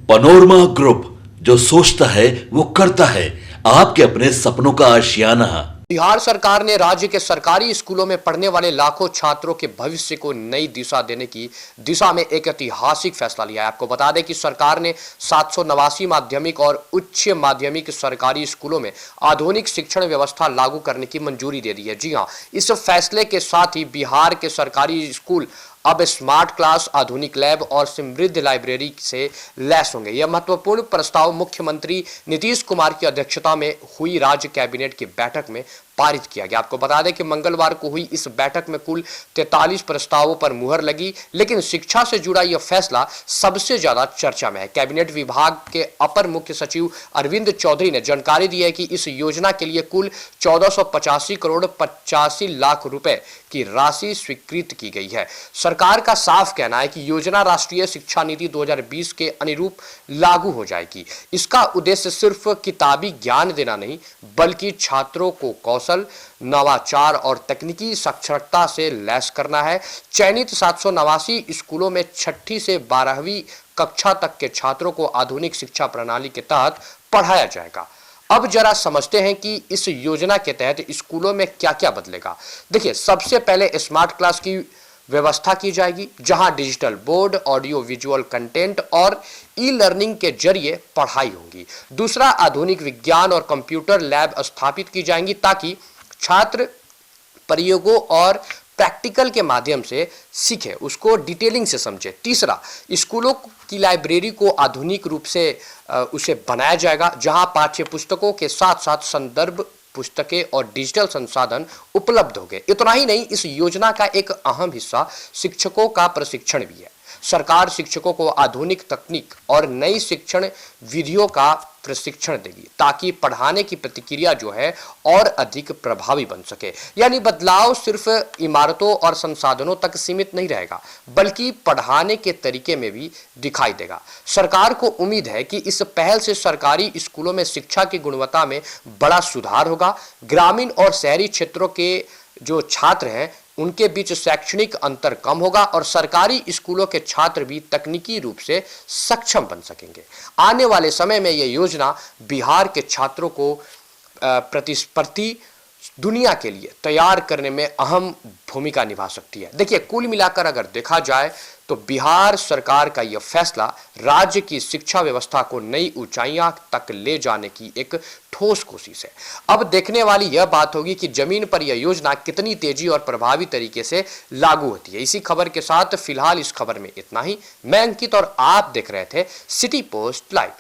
Panorama group, जो सोचता है वो करता है। आपके अपने सपनों का आशियाना। बिहार सरकार ने राज्य के सरकारी स्कूलों में पढ़ने वाले लाखों छात्रों के भविष्य को नई दिशा देने की दिशा में एक ऐतिहासिक फैसला लिया है। आपको बता दें कि सरकार ने 789 माध्यमिक और उच्च माध्यमिक सरकारी स्कूलों में आधुनिक शिक्षण व्यवस्था लागू करने की मंजूरी दे दी है। जी हां, इस फैसले के साथ ही बिहार के सरकारी स्कूल अब स्मार्ट क्लास, आधुनिक लैब और समृद्ध लाइब्रेरी से लैस होंगे। यह महत्वपूर्ण प्रस्ताव मुख्यमंत्री नीतीश कुमार की अध्यक्षता में हुई राज्य कैबिनेट की बैठक में पारित किया गया। आपको बता दें कि मंगलवार को हुई इस बैठक में कुल 43 प्रस्तावों पर मुहर लगी, लेकिन शिक्षा से जुड़ा यह फैसला सबसे ज्यादा चर्चा में है। कैबिनेट विभाग के अपर मुख्य सचिव अरविंद चौधरी ने जानकारी दी है कि इस योजना के लिए कुल 1485 करोड़ 85 लाख रुपए की राशि स्वीकृत की गई है। सरकार का साफ कहना है कि योजना राष्ट्रीय शिक्षा नीति 2020 के अनुरूप लागू हो जाएगी। इसका उद्देश्य सिर्फ किताबी ज्ञान देना नहीं, बल्कि छात्रों को कौशल, नवाचार और तकनीकी साक्षरता से लैस करना है। चयनित 789 स्कूलों में 6ठी से 12वीं कक्षा तक के छात्रों को आधुनिक शिक्षा प्रणाली के तहत पढ़ाया जाएगा। अब जरा समझते हैं कि इस योजना के तहत स्कूलों में क्या क्या बदलेगा। देखिए, सबसे पहले स्मार्ट क्लास की व्यवस्था की जाएगी, जहां digital board, audio visual content और ई लर्निंग के जरिए पढ़ाई होगी। दूसरा, आधुनिक विज्ञान और कंप्यूटर लैब स्थापित की जाएंगी ताकि छात्र प्रयोगों और प्रैक्टिकल के माध्यम से सीखे, उसको डिटेलिंग से समझे। तीसरा, स्कूलों की लाइब्रेरी को आधुनिक रूप से उसे बनाया जाएगा, जहां पाठ्य पुस्तकों के साथ साथ संदर्भ पुस्तकें और डिजिटल संसाधन उपलब्ध होंगे। इतना ही नहीं, इस योजना का एक अहम हिस्सा शिक्षकों का प्रशिक्षण भी है। सरकार शिक्षकों को आधुनिक तकनीक और नई शिक्षण विधियों का प्रशिक्षण देगी ताकि पढ़ाने की प्रतिक्रिया जो है और अधिक प्रभावी बन सके। यानी बदलाव सिर्फ इमारतों और संसाधनों तक सीमित नहीं रहेगा, बल्कि पढ़ाने के तरीके में भी दिखाई देगा। सरकार को उम्मीद है कि इस पहल से सरकारी स्कूलों में शिक्षा की गुणवत्ता में बड़ा सुधार होगा। ग्रामीण और शहरी क्षेत्रों के जो छात्र हैं उनके बीच शैक्षणिक अंतर कम होगा और सरकारी स्कूलों के छात्र भी तकनीकी रूप से सक्षम बन सकेंगे। आने वाले समय में यह योजना बिहार के छात्रों को प्रतिस्पर्धी दुनिया के लिए तैयार करने में अहम भूमिका निभा सकती है। देखिए, कुल मिलाकर अगर देखा जाए तो बिहार सरकार का यह फैसला राज्य की शिक्षा व्यवस्था को नई ऊंचाइयां तक ले जाने की एक ठोस कोशिश है। अब देखने वाली यह बात होगी कि जमीन पर यह योजना कितनी तेजी और प्रभावी तरीके से लागू होती है। इसी खबर के साथ फिलहाल इस खबर में इतना ही। मैं अंकित और आप देख रहे थे सिटी पोस्ट लाइव।